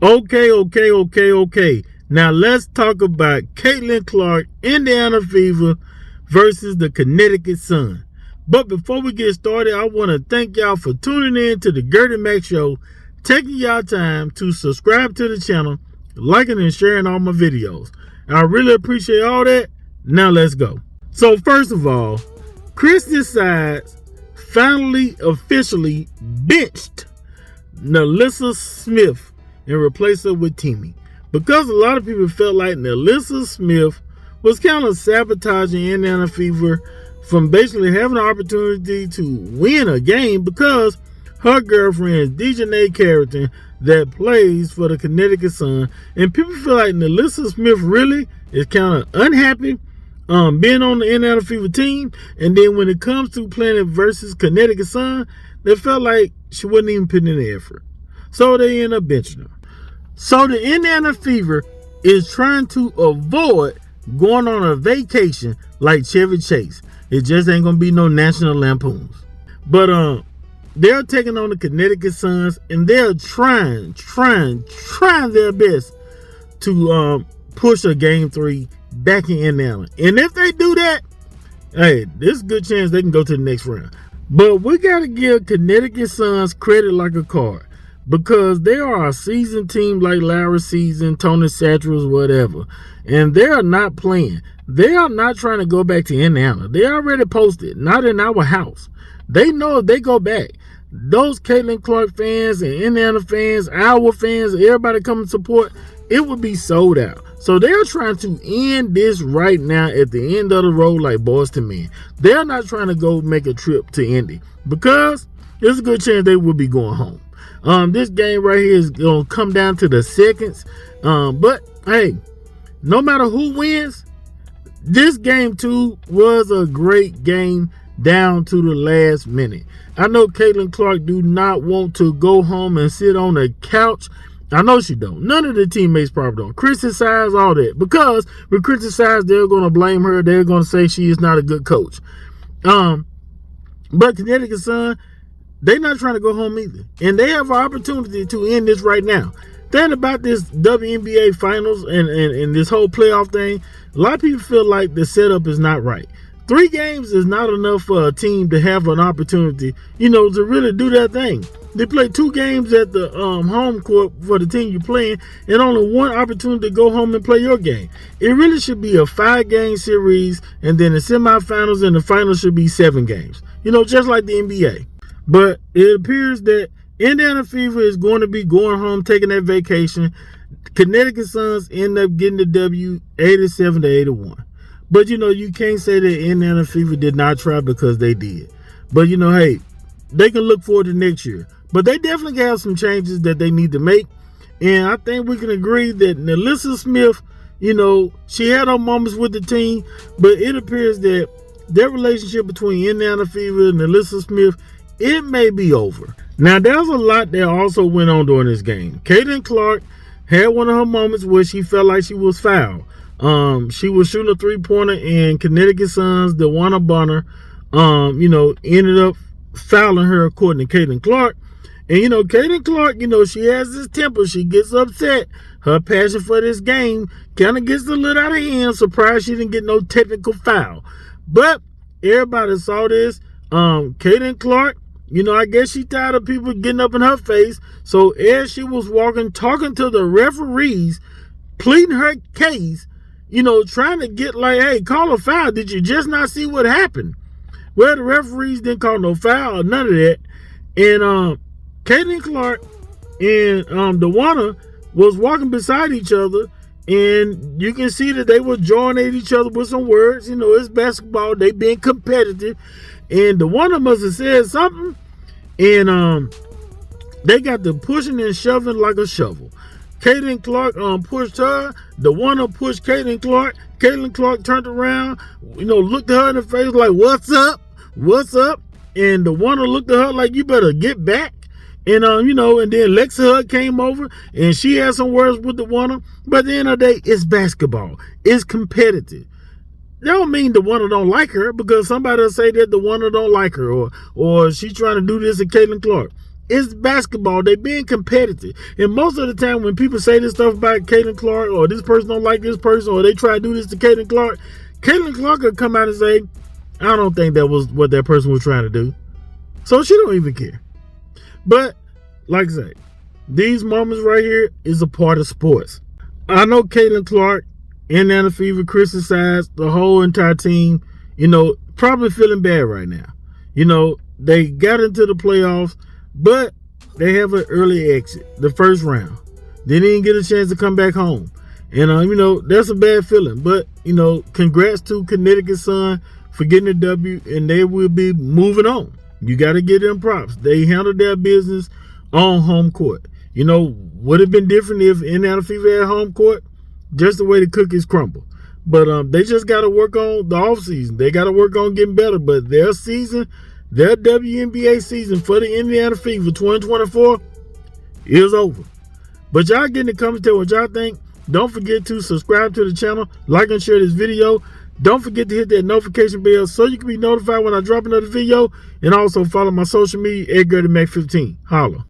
Okay. Now let's talk about Caitlin Clark, Indiana Fever versus the Connecticut Sun. But before we get started, I want to thank y'all for tuning in to the Gertie Mac Show, taking y'all time to subscribe to the channel, liking and sharing all my videos. I really appreciate all that. Now let's go. So first of all, Chris decides finally officially benched NaLyssa Smith and replace her with Timmy, because a lot of people felt like NaLyssa Smith was kind of sabotaging Indiana Fever from basically having an opportunity to win a game because her girlfriend is DeWanna Bonner that plays for the Connecticut Sun, and people feel like NaLyssa Smith really is kind of unhappy being on the Indiana Fever team, and then when it comes to playing versus Connecticut Sun, they felt like she wasn't even putting in the effort. So they end up benching her. So the Indiana Fever is trying to avoid going on a vacation like Chevy Chase. It just ain't gonna be no National Lampoons. But they're taking on the Connecticut Suns, and they're trying their best to push a game 3 back in Indiana. And if they do that, hey, there's a good chance they can go to the next round. But we gotta give Connecticut Suns credit like a card, because they are a seasoned team like Larry Season, Tony Satrals, whatever. And they are not playing. They are not trying to go back to Indiana. They already posted, not in our house. They know if they go back, those Caitlin Clark fans and Indiana fans, our fans, everybody coming to support, it would be sold out. So they're trying to end this right now at the end of the road like boys to men. They're not trying to go make a trip to Indy, because there's a good chance they will be going home. This game right here is going to come down to the seconds. But, hey, no matter who wins, this game 2 was a great game down to the last minute. I know Caitlin Clark do not want to go home and sit on the couch. I know she don't. None of the teammates probably don't. Criticize all that. Because when criticize, they're going to blame her. They're going to say she is not a good coach. But Connecticut Sun, they're not trying to go home either. And they have an opportunity to end this right now. Then about this WNBA finals and this whole playoff thing, a lot of people feel like the setup is not right. 3 games is not enough for a team to have an opportunity, to really do that thing. They play 2 games at the home court for the team you're playing, and only 1 opportunity to go home and play your game. It really should be a 5-game series, and then the semifinals and the finals should be 7 games. Just like the NBA. But it appears that Indiana Fever is going to be going home, taking that vacation. Connecticut Suns end up getting the W 87-81. But, you can't say that Indiana Fever did not try, because they did. But, hey, they can look forward to next year. But they definitely have some changes that they need to make. And I think we can agree that NaLyssa Smith, she had her moments with the team. But it appears that their relationship between Indiana Fever and NaLyssa Smith, it may be over. Now, there's a lot that also went on during this game. Caitlin Clark had one of her moments where she felt like she was fouled. She was shooting a 3-pointer, and Connecticut Suns, DeWanna Bonner, ended up fouling her, according to Caitlin Clark. And, Caitlin Clark, she has this temper. She gets upset. Her passion for this game kind of gets a little out of hand. Surprised she didn't get no technical foul. But everybody saw this. Caitlin Clark, I guess she tired of people getting up in her face. So as she was walking, talking to the referees, pleading her case, trying to get like, hey, call a foul. Did you just not see what happened? Well, the referees didn't call no foul or none of that. And Caitlin Clark and DeWanna was walking beside each other, and you can see that they were jawing at each other with some words. It's basketball. They being competitive. And DeWanna must have said something. And they got to pushing and shoving like a shovel. Caitlin Clark pushed her. DeWanna pushed Caitlin Clark. Caitlin Clark turned around, looked at her in the face like, what's up? What's up? And DeWanna looked at her like, you better get back. And, and then Lexa came over, and she had some words with DeWanna. But at the end of the day, it's basketball. It's competitive. That don't mean DeWanna don't like her, because somebody will say that DeWanna don't like her, or she's trying to do this to Caitlin Clark. It's basketball. They being competitive. And most of the time when people say this stuff about Caitlin Clark, or this person don't like this person, or they try to do this to Caitlin Clark will come out and say, I don't think that was what that person was trying to do. So she don't even care. But, like I say, these moments right here is a part of sports. I know Caitlin Clark, Indiana Fever, criticized the whole entire team, probably feeling bad right now. They got into the playoffs, but they have an early exit, the first round. They didn't get a chance to come back home. And, that's a bad feeling. But, congrats to Connecticut Sun for getting the W, and they will be moving on. You got to give them props. They handled their business on home court. Would have been different if Indiana Fever had home court, just the way the cookies crumble. But they just got to work on the offseason. They got to work on getting better. But their season, their WNBA season for the Indiana Fever 2024 is over. But y'all get in the comments, tell what y'all think. Don't forget to subscribe to the channel, like and share this video. Don't forget to hit that notification bell so you can be notified when I drop another video. And also follow my social media, @GreaterMac15. Holla.